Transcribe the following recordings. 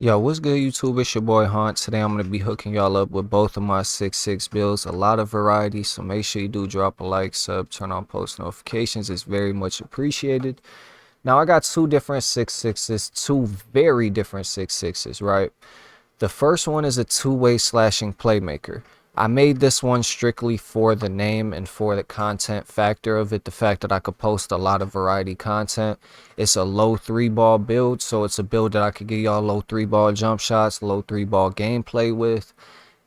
Yo, what's good, YouTube? It's your boy Hunt. Today I'm going to be hooking y'all up with both of my 6-6 builds. A lot of variety, so make sure you do drop a like, sub, turn on post notifications. It's very much appreciated. Now, I got two different 6-6s, two very different 6-6s, right? The first one is a two-way slashing playmaker. I made this one strictly for the name and for the content factor of it, the fact that I could post a lot of variety content. It's a low 3-ball build, so it's a build that I could give y'all low 3-ball jump shots, low 3-ball gameplay with.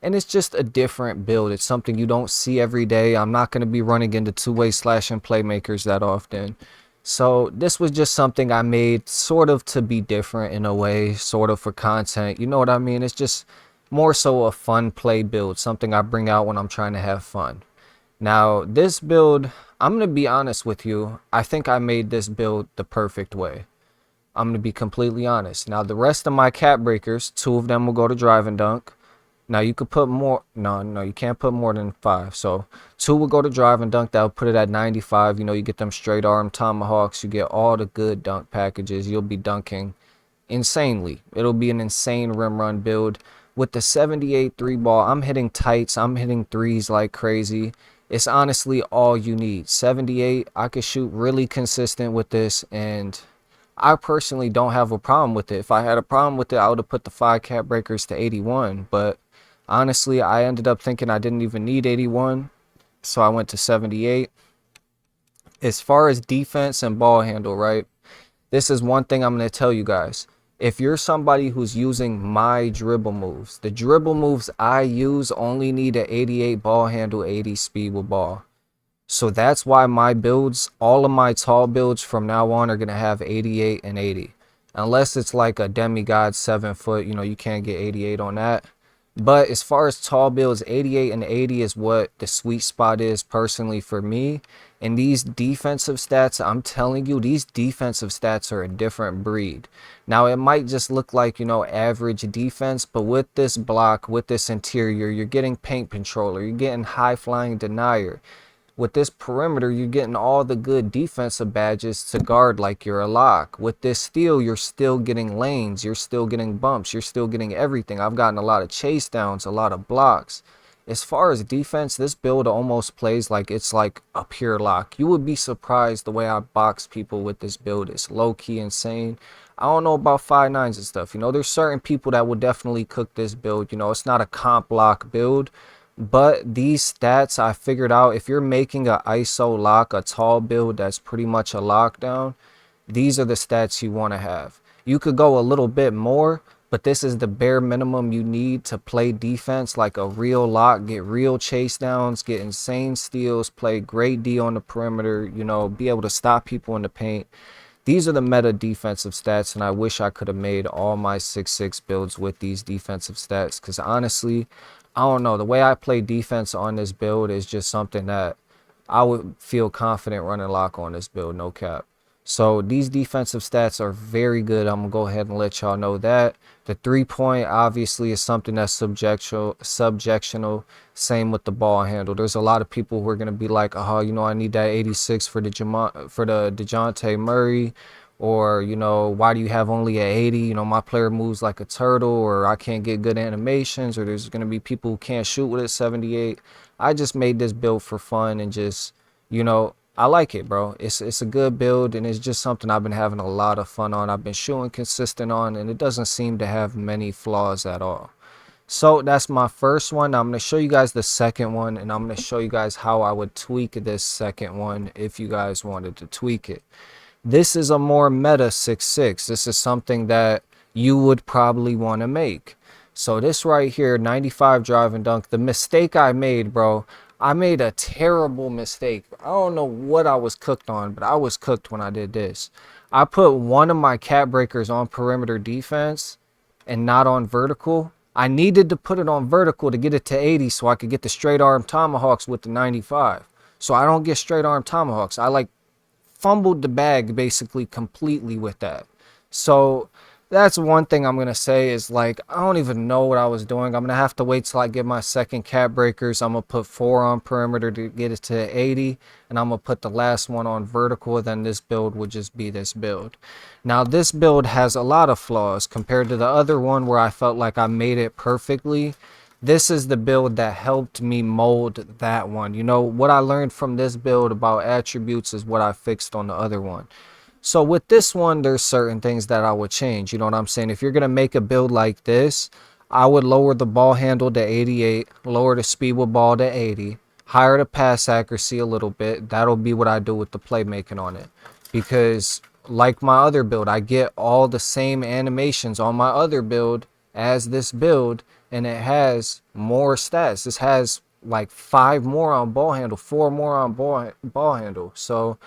And it's just a different build. It's something you don't see every day. I'm not going to be running into two-way slashing playmakers that often. So this was just something I made sort of to be different in a way, sort of for content. You know what I mean? It's just more so a fun play build, something I bring out when I'm trying to have fun. Now, this build, I'm going to be honest with you. I think I made this build the perfect way. I'm going to be completely honest. Now, the rest of my cap breakers, two of them will go to drive and dunk. Now, you could put more. No, you can't put more than 5. So, 2 will go to drive and dunk. That will put it at 95. You know, you get them straight arm tomahawks. You get all the good dunk packages. You'll be dunking insanely. It'll be an insane rim run build. With the 78 3-ball, I'm hitting tights. I'm hitting threes like crazy. It's honestly all you need. 78, I could shoot really consistent with this, and I personally don't have a problem with it. If I had a problem with it, I would have put the 5 cap breakers to 81, but honestly, I ended up thinking I didn't even need 81, so I went to 78. As far as defense and ball handle, right? This is one thing I'm going to tell you guys. If you're somebody who's using my dribble moves, the dribble moves I use only need an 88 ball handle, 80 speed with ball. So that's why my builds, all of my tall builds from now on are going to have 88 and 80. Unless it's like a demigod 7 foot, you know, you can't get 88 on that. But as far as tall builds, 88 and 80 is what the sweet spot is personally for me. And these defensive stats, I'm telling you, these defensive stats are a different breed. Now, it might just look like, you know, average defense, but with this block, with this interior, you're getting paint controller, you're getting high flying denier. With this perimeter, you're getting all the good defensive badges to guard like you're a lock. With this steal, you're still getting lanes. You're still getting bumps. You're still getting everything. I've gotten a lot of chase downs, a lot of blocks. As far as defense, this build almost plays like it's like a pure lock. You would be surprised the way I box people with this build. It's low-key insane. I don't know about 5'9s and stuff. You know, there's certain people that will definitely cook this build. You know, it's not a comp lock build. But these stats, I figured out if you're making a ISO lock, a tall build that's pretty much a lockdown, these are the stats you want to have. You could go a little bit more, but this is the bare minimum you need to play defense like a real lock, get real chase downs, get insane steals, play great D on the perimeter, you know, be able to stop people in the paint. These are the meta defensive stats, and I wish I could have made all my 6-6 builds with these defensive stats, because honestly, I don't know. The way I play defense on this build is just something that I would feel confident running lock on this build, no cap. So these defensive stats are very good. I'm going to go ahead and let y'all know that. The 3-point obviously is something that's subjectional. Same with the ball handle. There's a lot of people who are going to be like, oh, you know, I need that 86 for the DeJounte Murray. Or, you know, why do you have only a 80? You know, my player moves like a turtle, or I can't get good animations, or there's going to be people who can't shoot with a 78. I just made this build for fun and just, you know, I like it, bro. It's a good build, and it's just something I've been having a lot of fun on. I've been shooting consistent on, and it doesn't seem to have many flaws at all. So that's my first one. Now I'm going to show you guys the second one, and I'm going to show you guys how I would tweak this second one if you guys wanted to tweak it. This is a more meta 6-6. This is something that you would probably want to make. So this right here, 95 drive and dunk. The mistake I made, bro, I made a terrible mistake. I don't know what I was cooked on, but I was cooked when I did this. I put one of my cap breakers on perimeter defense and not on vertical. I needed to put it on vertical to get it to 80 so I could get the straight arm tomahawks with the 95. So I don't get straight arm tomahawks. I like fumbled the bag basically completely with that. So That's one thing I'm gonna say is like I don't even know what I was doing. I'm gonna have to wait till I get my second cap breakers. I'm gonna put 4 on perimeter to get it to 80, and I'm gonna put the last one on vertical. Then this build would just be this build. Now this build has a lot of flaws compared to the other one where I felt like I made it perfectly. This is the build that helped me mold that one. You know what I learned from this build about attributes is what I fixed on the other one. So with this one, there's certain things that I would change. You know what I'm saying? If you're going to make a build like this, I would lower the ball handle to 88, lower the speed with ball to 80, higher the pass accuracy a little bit. That'll be what I do with the playmaking on it. Because like my other build, I get all the same animations on my other build as this build, and it has more stats. This has like 5 more on ball handle, 4 more on ball handle. So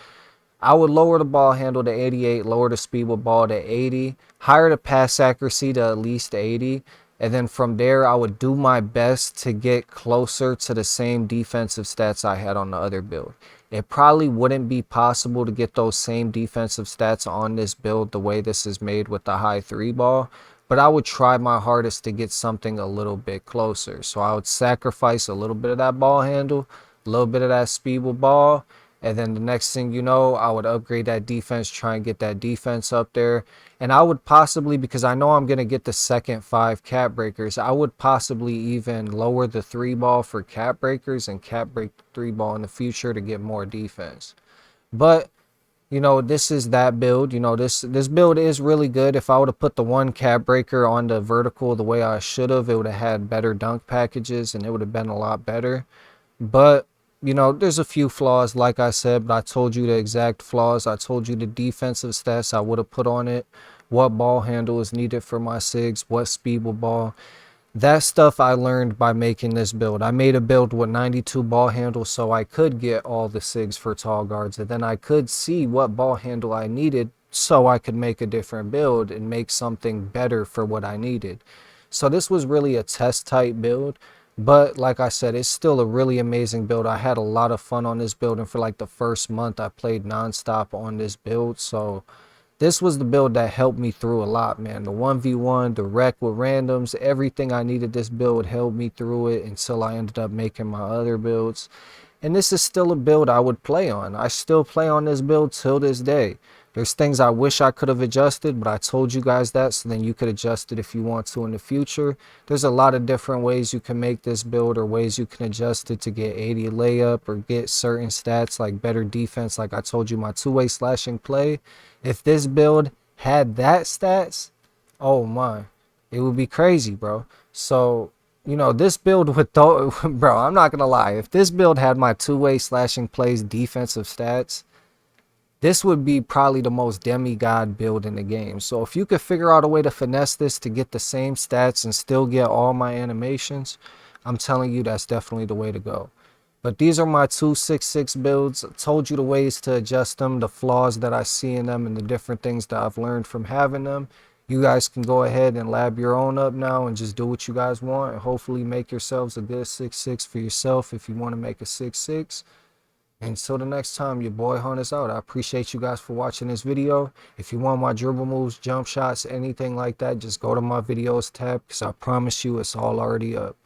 I would lower the ball handle to 88, lower the speed with ball to 80, higher the pass accuracy to at least 80, and then from there I would do my best to get closer to the same defensive stats I had on the other build. It probably wouldn't be possible to get those same defensive stats on this build the way this is made with the high 3 ball, but I would try my hardest to get something a little bit closer. So I would sacrifice a little bit of that ball handle, a little bit of that speed with ball, and then the next thing you know, I would upgrade that defense, try and get that defense up there. And I would possibly, because I know I'm going to get the second 5 cap breakers, I would possibly even lower the 3 ball for cap breakers and cap break the 3 ball in the future to get more defense. But, you know, this is that build. You know, this build is really good. If I would have put the 1 cap breaker on the vertical the way I should have, it would have had better dunk packages and it would have been a lot better. But you know, there's a few flaws, like I said, but I told you the exact flaws. I told you the defensive stats I would have put on it, what ball handle is needed for my SIGs, what speed with ball. That stuff I learned by making this build. I made a build with 92 ball handle so I could get all the SIGs for tall guards, and then I could see what ball handle I needed so I could make a different build and make something better for what I needed. So this was really a test type build. But like I said, it's still a really amazing build. I had a lot of fun on this build, and for like the first month I played nonstop on this build. So this was the build that helped me through a lot, man. The 1v1, the wreck with randoms, everything I needed this build held me through it until I ended up making my other builds. And this is still a build I would play on. I still play on this build till this day. There's things I wish I could have adjusted, but I told you guys that, so then you could adjust it if you want to in the future. There's a lot of different ways you can make this build or ways you can adjust it to get 80 layup or get certain stats like better defense. Like I told you, my two-way slashing play. If this build had that stats, oh my, it would be crazy, bro. So, you know, this build with bro, I'm not gonna lie. If this build had my two-way slashing plays defensive stats, this would be probably the most demigod build in the game. So if you could figure out a way to finesse this to get the same stats and still get all my animations, I'm telling you that's definitely the way to go. But these are my 266 builds. I told you the ways to adjust them, the flaws that I see in them, and the different things that I've learned from having them. You guys can go ahead and lab your own up now and just do what you guys want and hopefully make yourselves a good 6'6" for yourself if you want to make a 6'6". Until the next time, your boy Hunt is out. I appreciate you guys for watching this video. If you want my dribble moves, jump shots, anything like that, just go to my videos tab because I promise you it's all already up.